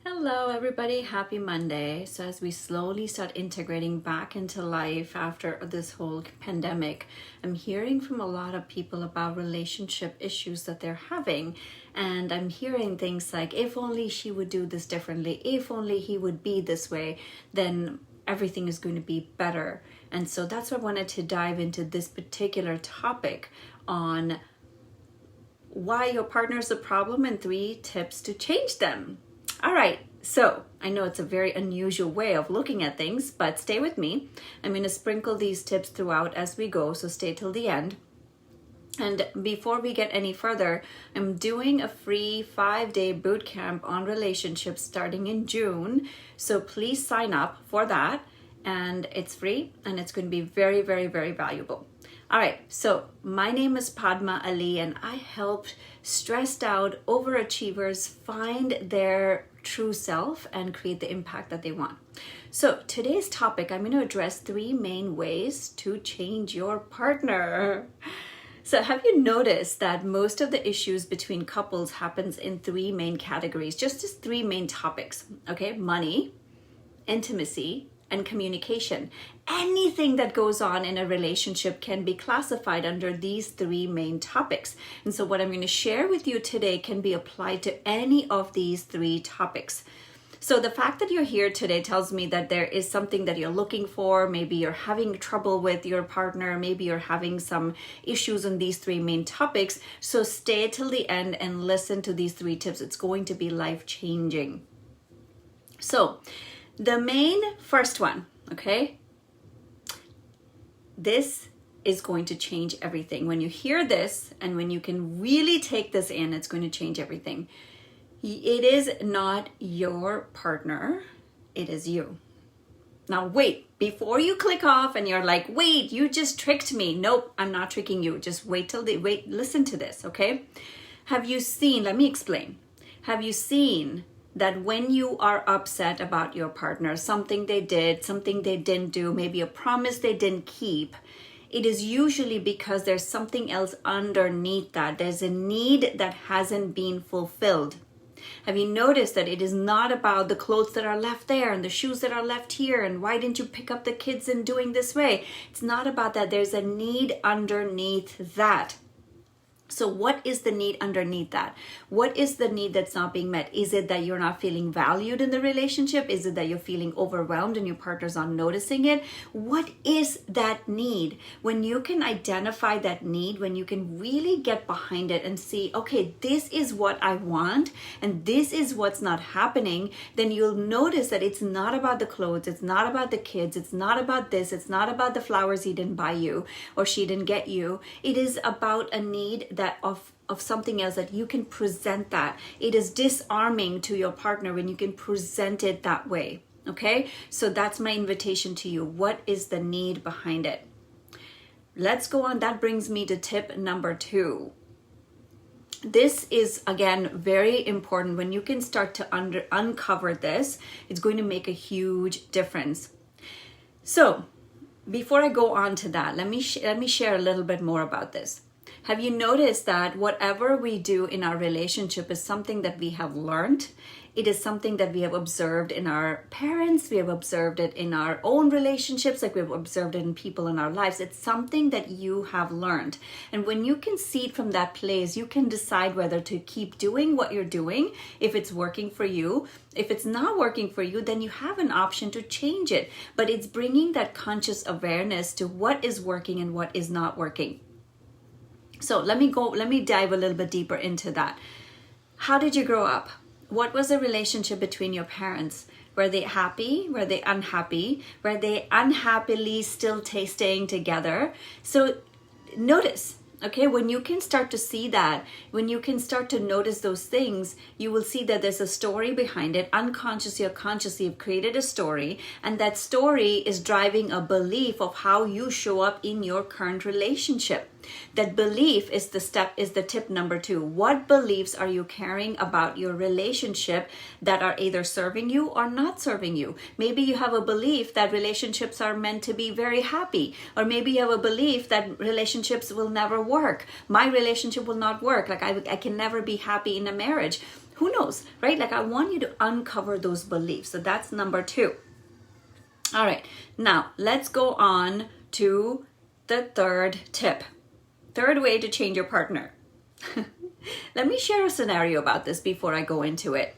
Hello, everybody. Happy Monday. So, as we slowly start integrating back into life after this whole pandemic, I'm hearing from a lot of people about relationship issues that they're having. And I'm hearing things like, if only she would do this differently, if only he would be this way, then everything is going to be better. And so, that's why I wanted to dive into this particular topic on why your partner is a problem and 3 tips to change them. All right, so I know it's a very unusual way of looking at things, but stay with me. I'm going to sprinkle these tips throughout as we go, so stay till the end. And before we get any further, I'm doing a free 5-day boot camp on relationships starting in June. So please sign up for that. And it's free and it's going to be very, very, very valuable. All right, so my name is Padma Ali and I help stressed out overachievers find their true self and create the impact that they want. So today's topic, I'm going to address 3 main ways to change your partner. So have you noticed that most of the issues between couples happens in 3 main categories, just as 3 main topics, okay? Money, intimacy, and communication. Anything that goes on in a relationship can be classified under these 3 main topics. And so what I'm going to share with you today can be applied to any of these 3 topics. So the fact that you're here today tells me that there is something that you're looking for. Maybe you're having trouble with your partner. Maybe you're having some issues on these 3 main topics. So stay till the end and listen to these 3 tips. It's going to be life-changing. So the main first one, okay? This is going to change everything. When you hear this and when you can really take this in, it's going to change everything. It is not your partner, it is you. Now wait, before you click off and you're like, wait, you just tricked me. Nope, I'm not tricking you. Just wait, listen to this, okay? Have you seen, let me explain. Have you seen that when you are upset about your partner, something they did, something they didn't do, maybe a promise they didn't keep, it is usually because there's something else underneath that. There's a need that hasn't been fulfilled. Have you noticed that it is not about the clothes that are left there and the shoes that are left here and why didn't you pick up the kids in doing this way? It's not about that. There's a need underneath that. So what is the need underneath that? What is the need that's not being met? Is it that you're not feeling valued in the relationship? Is it that you're feeling overwhelmed and your partner's not noticing it? What is that need? When you can identify that need, when you can really get behind it and see, okay, this is what I want and this is what's not happening, then you'll notice that it's not about the clothes, it's not about the kids, it's not about this, it's not about the flowers he didn't buy you or she didn't get you. It is about a need that of something else that you can present that. It is disarming to your partner when you can present it that way. Okay, so that's my invitation to you. What is the need behind it? Let's go on. That brings me to tip number 2. This is, again, very important. When you can start to uncover this, it's going to make a huge difference. So before I go on to that, let me share a little bit more about this. Have you noticed that whatever we do in our relationship is something that we have learned? It is something that we have observed in our parents. We have observed it in our own relationships, like we've observed it in people in our lives. It's something that you have learned. And when you can see it from that place, you can decide whether to keep doing what you're doing, if it's working for you. If it's not working for you, then you have an option to change it. But it's bringing that conscious awareness to what is working and what is not working. So let me dive a little bit deeper into that. How did you grow up? What was the relationship between your parents? Were they happy? Were they unhappy? Were they unhappily still staying together? So notice, okay, when you can start to see that, when you can start to notice those things, you will see that there's a story behind it. Unconsciously or consciously, you've created a story, and that story is driving a belief of how you show up in your current relationship. That belief is the tip number 2. What beliefs are you carrying about your relationship that are either serving you or not serving you? Maybe you have a belief that relationships are meant to be very happy, or maybe you have a belief that relationships will never work. My relationship will not work. Like I can never be happy in a marriage. Who knows, right? Like, I want you to uncover those beliefs. So that's number 2. All right, now let's go on to the third tip. Third way to change your partner. Let me share a scenario about this before I go into it.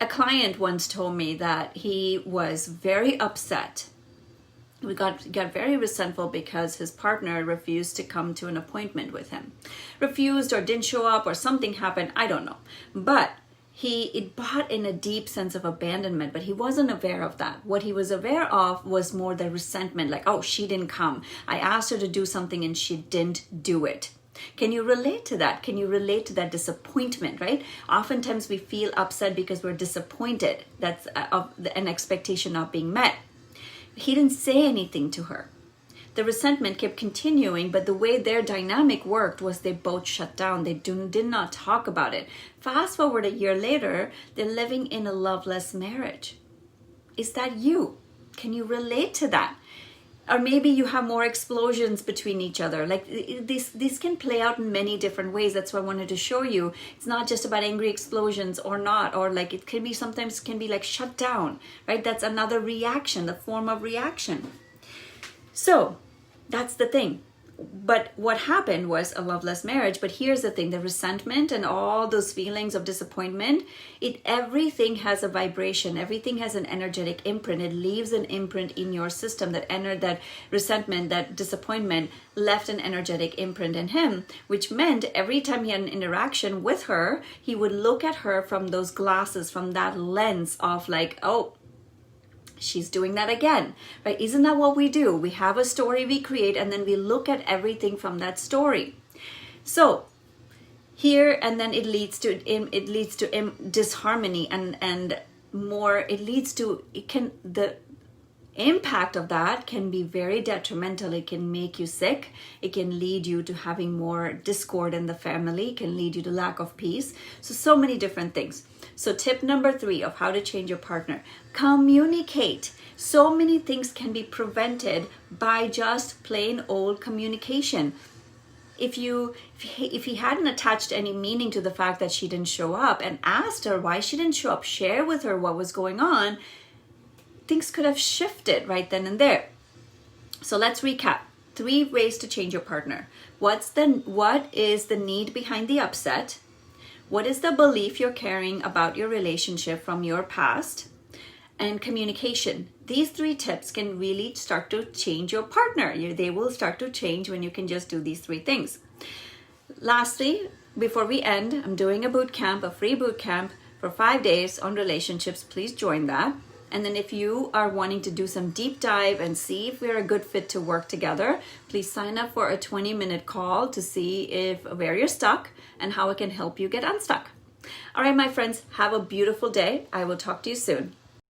A client once told me that he was very upset. We got very resentful because his partner refused to come to an appointment with him. Refused or didn't show up or something happened, I don't know. But it brought in a deep sense of abandonment, but he wasn't aware of that. What he was aware of was more the resentment, like, oh, she didn't come. I asked her to do something and she didn't do it. Can you relate to that? Can you relate to that disappointment, right? Oftentimes we feel upset because we're disappointed. That's an expectation not being met. He didn't say anything to her. The resentment kept continuing, but the way their dynamic worked was they both shut down. They did not talk about it. Fast forward a year later, they're living in a loveless marriage. Is that you? Can you relate to that? Or maybe you have more explosions between each other. Like, this can play out in many different ways. That's why I wanted to show you. It's not just about angry explosions or not, or like it can be, sometimes can be like shut down, right? That's another reaction, the form of reaction. So that's the thing. But what happened was a loveless marriage. But here's the thing, the resentment and all those feelings of disappointment, everything has a vibration, everything has an energetic imprint. It leaves an imprint in your system. That resentment, that disappointment left an energetic imprint in him, which meant every time he had an interaction with her, he would look at her from those glasses, from that lens of like, oh, she's doing that again, right? Isn't that what we do? We have a story we create and then we look at everything from that story. So here, and then it leads to disharmony and more. The impact of that can be very detrimental. It can make you sick. It can lead you to having more discord in the family. It can lead you to lack of peace. So many different things. So tip number 3 of how to change your partner: communicate. So many things can be prevented by just plain old communication. If he hadn't attached any meaning to the fact that she didn't show up and asked her why she didn't show up, share with her what was going on, things could have shifted right then and there. So let's recap. 3 ways to change your partner. What is the need behind the upset? What is the belief you're carrying about your relationship from your past? And communication. These 3 tips can really start to change your partner. They will start to change when you can just do these 3 things. Lastly, before we end, I'm doing a bootcamp, a free bootcamp for 5 days on relationships. Please join that. And then if you are wanting to do some deep dive and see if we're a good fit to work together, please sign up for a 20-minute call to see where you're stuck and how it can help you get unstuck. All right, my friends, have a beautiful day. I will talk to you soon.